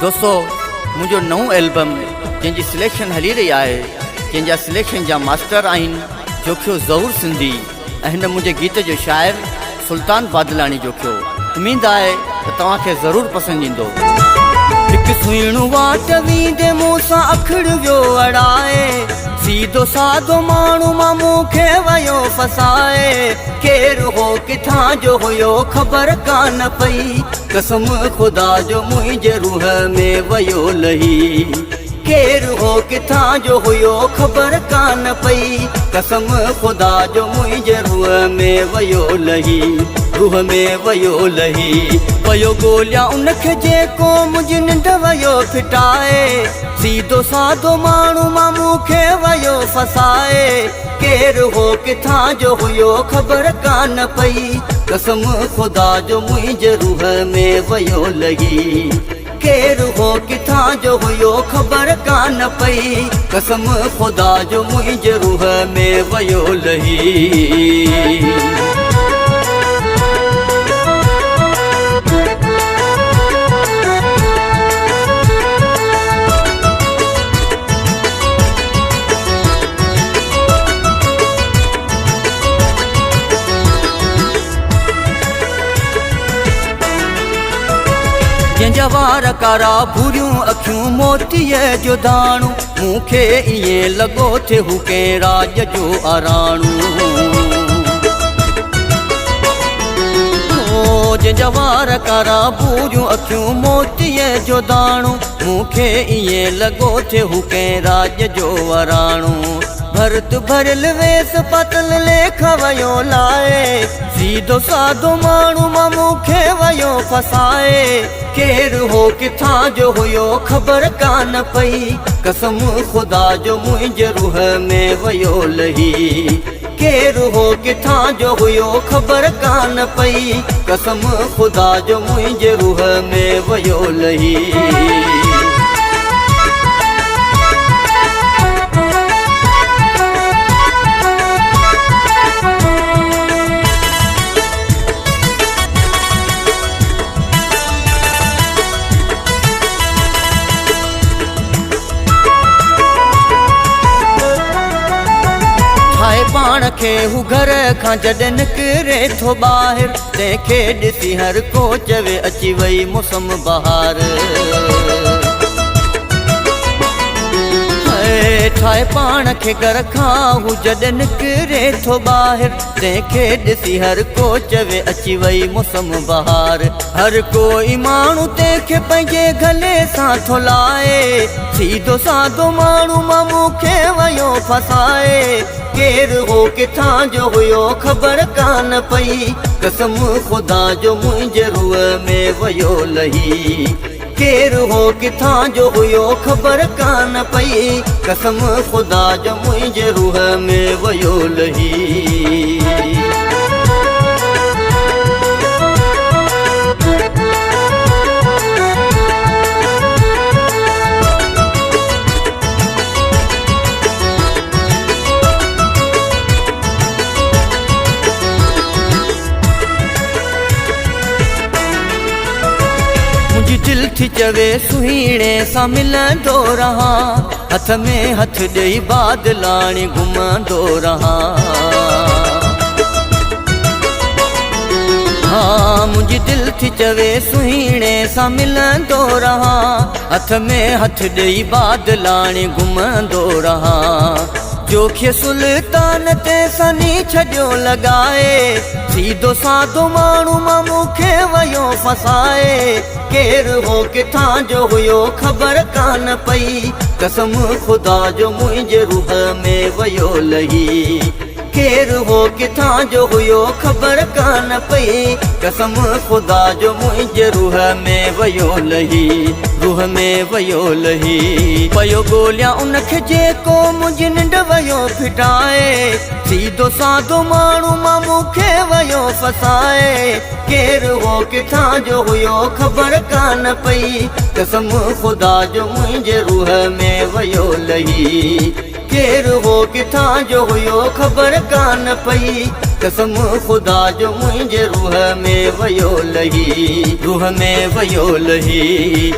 दोस्तों मुझो नओं एल्बम जैसी सिलेक्शन हली रही है, जैसा सिलेक्शन जा मास्टर आइन जोखियो ज़हूर सिंधी हिन मुझे गीत जो शायर सुल्तान बादलानी जोखियो। उम्मीद है तवा के जरूर पसंद ईंदो। हिक सुहिणो वाट वींदे मूंसां अखड़ वियो अड़ाए, सीधो साधो माण्हू मां मूंखे वयो फसाए। केरु हो किथां जो हुयो ख़बर कान पई, कसम खुदा जो मुंहिंजे रूह में वयो लही। केरु हो किथां जो हुयो ख़बर कान पई, कसम खुदा जो मुंहिंजे रूह में वयो लही। रूह में वयो लही वयो ॻोल्हियां उनखे जेको मुंहिंजी निंड वयो फिटाए। सीधो साधो माण्हू मां मूंखे वयो फसाए। केरु हो किथां जो हुयो ख़बर कान पई, कसम खुदा जो मुंहिंजे रूह में वयो लही। केरु हो किथां जो हुयो ख़बर कान पई, कसम खुदा जो मुंहिंजे रूह में वयो लही। जंहिंजा वार कारा भूरियूं अखियूं मोतीअ जो दाणू, मूंखे ईअं लॻो थे हू कंहिं राज जो अराणू। जंहिंजा वार कारा भूरियूं अखियूं मोतीअ जो दाणू, मूंखे ईअं लॻो थे हू कंहिं राज जो अराणू। भरत भरियल वेस पतल लेख वयो लाए, सीधो साधो माण्हू मां मूंखे वयो फसाए। केरु हो किथां जो हुयो ख़बर कान पई, कसम खुदा जो मुंहिंजे रूह में वयो लही। केरु हो किथां जो हुयो ख़बर कान पई, कसम खुदा जो मुंहिंजे रूह में वयो लही। पाण खे हू घर खां जॾहिं निकिरे थो ॿाहिरि, तंहिंखे ॾिसी हर को चवे अची वई मौसम बहार। ठाहे पाण खे घर खां हू जॾहिं निकिरे थो ॿाहिरि, तंहिंखे ॾिसी हर को चवे अची वई मौसम बहार। हर कोई माण्हू तंहिंखे पंहिंजे गले सां थो लाए, सीधो साधो माण्हू मां मूंखे वयो फसाए। केरु हो किथां जो हुयो ख़बर कान पई, कसम खुदा जो मुंहिंजे रूह में वयो लही। केरु हो किथां जो हुयो ख़बर कान पई, कसम खुदा जो मुंहिंजे रूह में वयो लही। दिल थी चवे सुहीणे सां मिलंदो रहां, हथ में हथ ॾेई बादलाणी घुमंदो रहां। हाँ मुंहिंजी दिल थी चवे सुहीणे सां मिलंदो रहां, हथ में हथ ॾेई बादलाणी घुमंदो रहां। जोखे सुल्तान ते सनी छॾियो लॻाए, सीधो साधो माण्हू मां मूंखे वयो फसाए। केरु हो किथां जो हुयो ख़बर कान पई, कसम खुदा जो मुंहिंजे रूह में वयो लही। केरु हो किथां जो हुयो ख़बर कान पई, कसम खुदा जो मुंहिंजे रूह में वयो लही। रूह में वयो लही पयो ॻोल्हियां उनखे जेको मुंहिंजी निंड वयो फिटाए। सीधो साधो माण्हू मां मूंखे वयो फसाए। केरु हो किथां जो हुयो ख़बर कान पई, कसम खुदा जो मुंहिंजे रूह में वयो लही। केरु हो किथां जो हुयो ख़बर कान पई, कसम खुदा जो मुंहिंजे रूह में वयो लही। रूह में वयो लही।